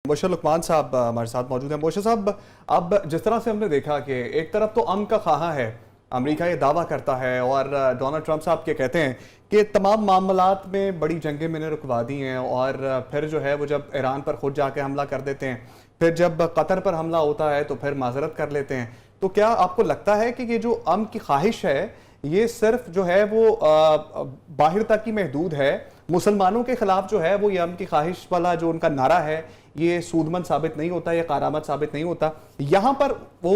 मुबशर लुकमान साहब हमारे साथ मौजूद हैं। मुबशर साहब, अब जिस तरह से हमने देखा कि एक तरफ तो अमन का ख्वाहा है, अमेरिका ये दावा करता है और डोनाल्ड ट्रंप साहब के कहते हैं कि तमाम मामलात में बड़ी जंगें मैंने रुकवा दी हैं, और फिर जो है वो जब ईरान पर खुद जाके हमला कर देते हैं, फिर जब कतर पर हमला होता है तो फिर माजरत कर लेते हैं। तो क्या आपको लगता है कि ये जो अमन की ख्वाहिश है ये सिर्फ जो है वो बाहर तक ही महदूद है, मुसलमानों के खिलाफ जो है वो ये अमन की ख्वाहिश वाला जो उनका नारा है ये सूदमंद साबित नहीं होता, ये कारामद साबित नहीं होता? यहाँ पर वो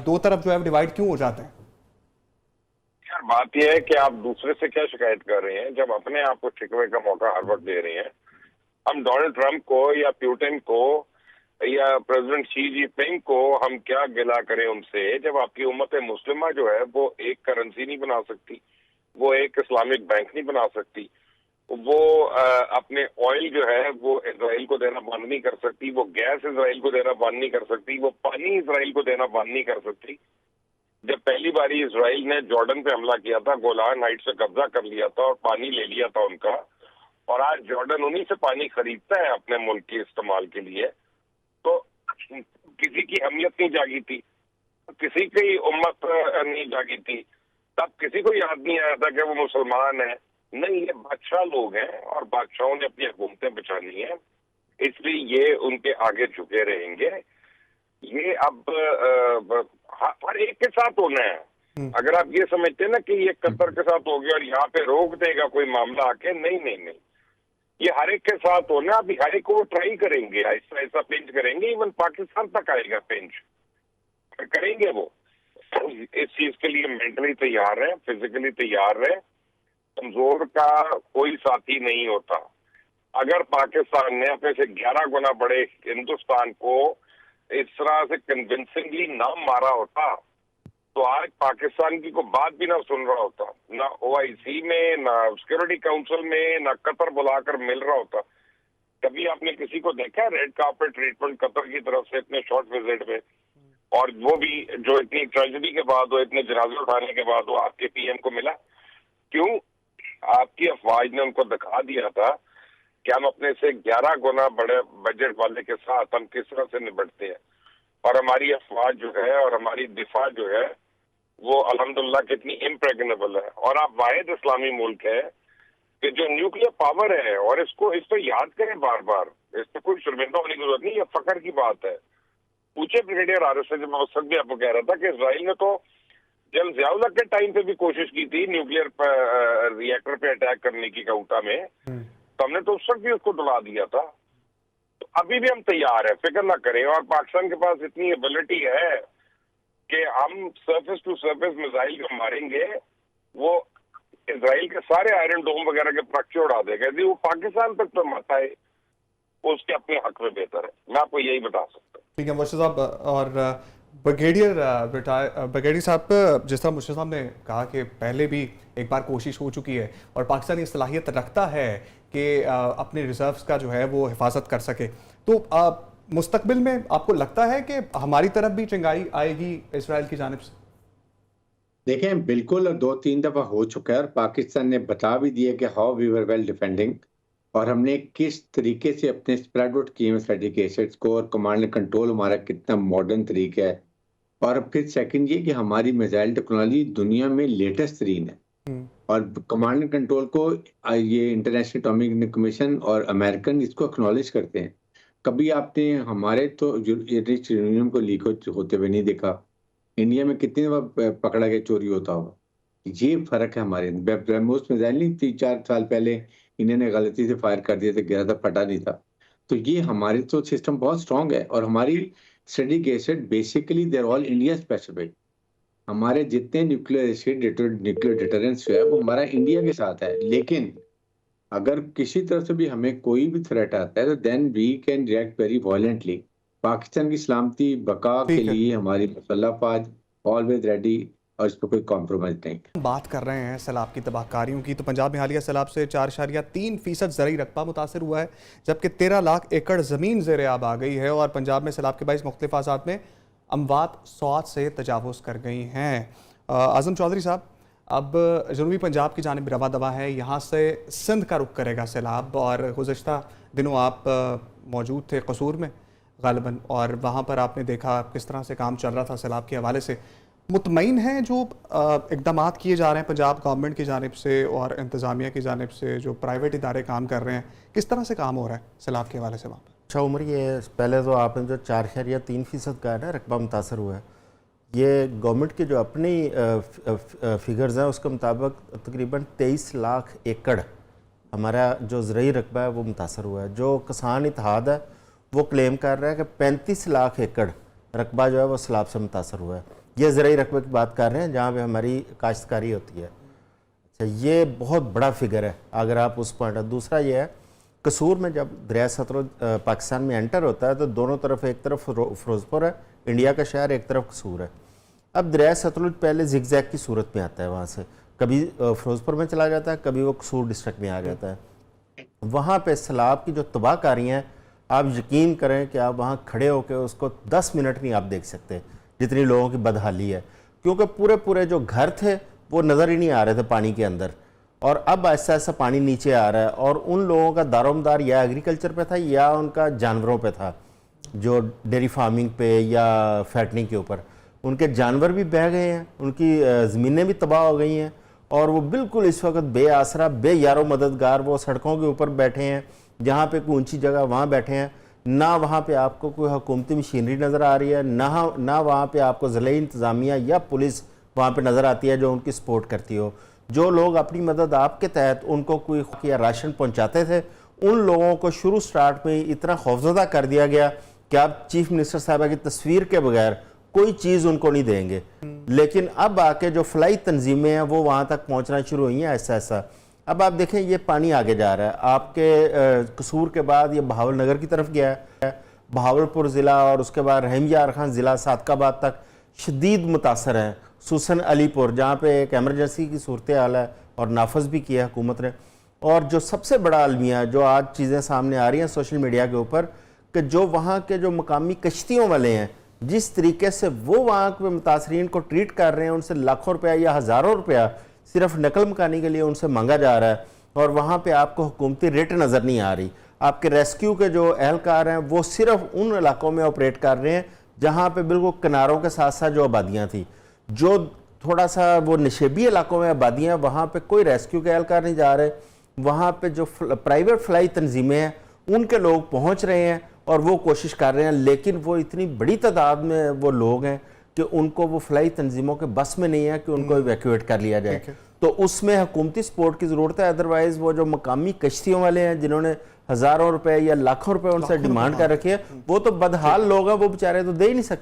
दो तरफ जो है डिवाइड क्यों हो जाते हैं? यार बात यह है कि आप दूसरे से क्या शिकायत कर रहे हैं जब अपने आप को शिकवे का मौका हर वक्त दे रहे हैं। हम डोनाल्ड ट्रंप को या पुतिन को या प्रेसिडेंट शी जिनपिंग को हम क्या गिला करें उनसे, जब आपकी उम्मत मुस्लिमा जो है वो एक करेंसी नहीं बना सकती, वो एक इस्लामिक बैंक नहीं बना सकती, वो अपने ऑयल जो है वो इजराइल को देना बंद नहीं कर सकती, वो गैस इजराइल को देना बंद नहीं कर सकती, वो पानी इजराइल को देना बंद नहीं कर सकती। जब पहली बारी इजराइल ने जॉर्डन पे हमला किया था, गोलान हाइट्स से कब्जा कर लिया था और पानी ले लिया था उनका, और आज जॉर्डन उन्हीं से पानी खरीदता है अपने मुल्क के इस्तेमाल के लिए, तो किसी की अहमियत नहीं जागी थी, किसी की उम्मत नहीं जागी थी, तब किसी को याद नहीं आया था कि वो मुसलमान है। नहीं, ये बादशाह लोग हैं और बादशाहों ने अपनी हुकूमतें बचानी है, इसलिए ये उनके आगे झुके रहेंगे। ये अब हर एक के साथ होना है। अगर आप ये समझते हैं ना कि ये कतर के साथ हो गया और यहाँ पे रोक देगा कोई मामला आके, नहीं नहीं नहीं, ये हर एक के साथ होना। अभी हर एक को ट्राई करेंगे, ऐसा ऐसा पिंच करेंगे, इवन पाकिस्तान तक आएगा पिंच करेंगे वो। इस चीज के लिए मेंटली तैयार है, फिजिकली तैयार है। कमजोर का कोई साथी नहीं होता। अगर पाकिस्तान ने अपने से 11 गुना बड़े हिंदुस्तान को इस तरह से कन्विंसिंगली ना मारा होता तो आज पाकिस्तान की कोई बात भी ना सुन रहा होता, ना OIC में, ना सिक्योरिटी काउंसिल में, ना कतर बुलाकर मिल रहा होता। कभी आपने किसी को देखा है रेड कार्पेट ट्रीटमेंट कतर की तरफ से इतने शॉर्ट विजिट में, और वो भी जो इतनी ट्रेजेडी के बाद हो, इतने जनाजे उठाने के बाद वो आपके PM को मिला? क्यों? आपकी अफवाज ने उनको दिखा दिया था कि हम अपने से 11 गुना बड़े बजट वाले के साथ हम किस तरह से निपटते हैं, और हमारी अफवाज जो है और हमारी दिफा जो है वो अल्हम्दुलिल्लाह कितनी इम्प्रेग्नेबल है। और आप वाहिद इस्लामी मुल्क है कि जो न्यूक्लियर पावर है, और इसको याद करें बार बार, इस पर कोई शर्मिंदा होने की जरूरत नहीं, ये फख्र की बात है। पूछे ब्रिगेडियर आरिफ से, जब मैं उस वक्त भी आपको कह रहा था कि इसराइल ने तो जब ज़ियाउल हक के टाइम पे भी कोशिश की थी न्यूक्लियर रिएक्टर पे अटैक करने की काउंटा में, तो हमने तो उस वक्त भी उसको डुला दिया था। तो अभी भी हम तैयार है, फिक्र ना करें। और पाकिस्तान के पास इतनी एबिलिटी है कि हम सरफेस टू सरफेस मिसाइल को मारेंगे, वो इजराइल के सारे आयरन डोम वगैरह के पर्चे उड़ा देगा। यदि वो पाकिस्तान तक तो मत आए, उसके अपने हक में बेहतर है। मैं आपको यही बता सकता हूँ। ठीक है मुबशर साहब। और ब्रिगेडियर साहब, जिस तरह मुबशर साहब ने कहा कि पहले भी एक बार कोशिश हो चुकी है और पाकिस्तान ये सलाहियत रखता है कि अपने रिजर्व्स का जो है वो हिफाजत कर सके, तो मुस्तकबिल में आपको लगता है कि हमारी तरफ भी चिंगारी आएगी इजराइल की जानिब से? देखें, बिल्कुल 2-3 दफ़ा हो चुका है और पाकिस्तान ने बता भी दिया कि how we were well defending, और हमने किस तरीके से अपने स्प्रेड आउट किए हैं स्ट्रेटेजिक एसेट्स को, और कमांड एंड कंट्रोल हमारा कितना मॉडर्न तरीका है। और फिर सेकंड ये कि हमारी मिसाइल टेक्नोलॉजी दुनिया में लेटेस्ट तरीन है, और कमांड एंड कंट्रोल को ये इंटरनेशनल एटॉमिक कमीशन और अमेरिकन इसको एक्नॉलेज करते हैं। कभी आपने हमारे तो यूरेनियम को लीक होते हुए नहीं देखा। इंडिया में कितनी दफा पकड़ा गया चोरी होता होगा। ये फर्क है हमारे। ब्रह्मोस मिसाइल नहीं 3-4 साल पहले इन्होंने गलती से फायर कर दिया था, गिरा था, फटा नहीं था। तो ये हमारे तो सिस्टम बहुत स्ट्रांग है, और हमारी strategic asset basically they're all India specific. हमारे जितने न्यूक्लियर एसिड न्यूक्लियर डिटरेंस है वो हमारा इंडिया के साथ है। लेकिन अगर किसी तरफ से भी हमें कोई भी थ्रेट आता है तो then we can react very violently. Pakistan की सलामती बका के लिए हमारी मुसल्लह फौज ऑलवेज रेडी, और इस पर कोई कॉम्प्रोमाइज नहीं। बात कर रहे हैं सैलाब की तबाहकारियों की, तो पंजाब में हालिया सैलाब से 4.3% ज़रई रकबा मुतासर हुआ है, जबकि 13 लाख एकड़ ज़मीन ज़ेर आब आ गई है, और पंजाब में सैलाब के बाइस मुख्तलिफ आज़ाद में अमवात 100 से तजावुज़ कर गई हैं। आज़म चौधरी साहब, अब जनूबी पंजाब की जानिब रवा दवा है, यहाँ से सिंध का रुख करेगा सैलाब, और गुज़श्ता दिनों आप موجود تھے قصور میں غالباً، اور وہاں پر آپ نے دیکھا کس طرح سے کام چل رہا تھا سیلاب کے حوالے سے. مطمئن ہیں جو اقدامات کیے جا رہے ہیں پنجاب گورنمنٹ کی جانب سے اور انتظامیہ کی جانب سے، جو پرائیویٹ ادارے کام کر رہے ہیں، کس طرح سے کام ہو رہا ہے سیلاب کے حوالے سے وہاں پر؟ اچھا عمر، یہ پہلے تو آپ نے جو 4.3% کا ہے نا رقبہ متاثر ہوا ہے، یہ گورنمنٹ کے جو اپنی فگرز ہیں اس کے مطابق تقریباً 23 لاکھ ایکڑ ہمارا جو زرعی رقبہ ہے وہ متاثر ہوا ہے. جو کسان اتحاد ہے وہ کلیم کر رہا ہے کہ 35 لاکھ ایکڑ رقبہ جو ہے وہ سیلاب سے متاثر ہوا ہے. یہ زرعی رقبے کی بات کر رہے ہیں جہاں پہ ہماری کاشتکاری ہوتی ہے. اچھا، یہ بہت بڑا فگر ہے اگر آپ اس پوائنٹ. دوسرا یہ ہے قصور میں جب دریائے ستلج پاکستان میں انٹر ہوتا ہے تو دونوں طرف، ایک طرف فیروزپور ہے انڈیا کا شہر، ایک طرف قصور ہے. اب دریائے ستلج پہلے زگ زیگ کی صورت میں آتا ہے، وہاں سے کبھی فیروزپور میں چلا جاتا ہے، کبھی وہ قصور ڈسٹرکٹ میں آ جاتا ہے. وہاں پہ سیلاب کی جو تباہ کاری ہیں، آپ یقین کریں کہ آپ وہاں کھڑے ہو کے اس کو 10 منٹ نہیں آپ دیکھ سکتے جتنی لوگوں کی بدحالی ہے. کیونکہ پورے جو گھر تھے وہ نظر ہی نہیں آ رہے تھے پانی کے اندر، اور اب ایسا ایسا پانی نیچے آ رہا ہے. اور ان لوگوں کا دار و مدار یا ایگریکلچر پہ تھا یا ان کا جانوروں پہ تھا، جو ڈیری فارمنگ پہ یا فیٹنگ کے اوپر. ان کے جانور بھی بہہ گئے ہیں، ان کی زمینیں بھی تباہ ہو گئی ہیں، اور وہ بالکل اس وقت بے آسرا، بے یار و مددگار وہ سڑکوں کے اوپر بیٹھے ہیں. جہاں پہ کوئی اونچی جگہ وہاں بیٹھے ہیں. نہ وہاں پہ آپ کو کوئی حکومتی مشینری نظر آ رہی ہے، نہ وہاں پہ آپ کو ضلعی انتظامیہ یا پولیس وہاں پہ نظر آتی ہے جو ان کی سپورٹ کرتی ہو. جو لوگ اپنی مدد آپ کے تحت ان کو کوئی یا راشن پہنچاتے تھے، ان لوگوں کو شروع سٹارٹ میں اتنا خوفزدہ کر دیا گیا کہ آپ چیف منسٹر صاحبہ کی تصویر کے بغیر کوئی چیز ان کو نہیں دیں گے. لیکن اب آ کے جو فلائی تنظیمیں ہیں وہ وہاں تک پہنچنا شروع ہوئی ہیں ایسا ایسا. اب آپ دیکھیں یہ پانی آگے جا رہا ہے. آپ کے قصور کے بعد یہ بہاول نگر کی طرف گیا ہے، بہاولپور ضلع اور اس کے بعد رحیم یار خان ضلع صادق آباد تک شدید متاثر ہیں. سوسن علی پور جہاں پہ ایک ایمرجنسی کی صورتحال ہے اور نافذ بھی کیا ہے حکومت نے. اور جو سب سے بڑا المیہ جو آج چیزیں سامنے آ رہی ہیں سوشل میڈیا کے اوپر، کہ جو وہاں کے جو مقامی کشتیوں والے ہیں جس طریقے سے وہ وہاں کے متاثرین کو ٹریٹ کر رہے ہیں، ان سے لاکھوں روپیہ یا ہزاروں روپیہ صرف نقل مکانی کے لیے ان سے مانگا جا رہا ہے، اور وہاں پہ آپ کو حکومتی ریٹ نظر نہیں آ رہی. آپ کے ریسکیو کے جو اہلکار ہیں وہ صرف ان علاقوں میں آپریٹ کر رہے ہیں جہاں پہ بالکل کناروں کے ساتھ ساتھ جو آبادیاں تھیں. جو تھوڑا سا وہ نشیبی علاقوں میں آبادیاں، وہاں پہ کوئی ریسکیو کے اہلکار نہیں جا رہے. وہاں پہ جو پرائیویٹ فلائی تنظیمیں ہیں ان کے لوگ پہنچ رہے ہیں اور وہ کوشش کر رہے ہیں، لیکن وہ اتنی بڑی تعداد میں وہ لوگ ہیں کہ ان کو وہ فلائی تنظیموں کے بس میں نہیں ہے کہ ان کو ایویکویٹ کر لیا جائے. تو اس میں حکومتی سپورٹ کی ضرورت ہے. ادروائز وہ جو مقامی کشتیوں والے ہیں جنہوں نے ہزاروں روپے یا لاکھوں روپے ان سے ڈیمانڈ کر رکھی ہے، وہ تو بدحال لوگ ہیں، وہ بیچارے تو دے ہی نہیں سکتے.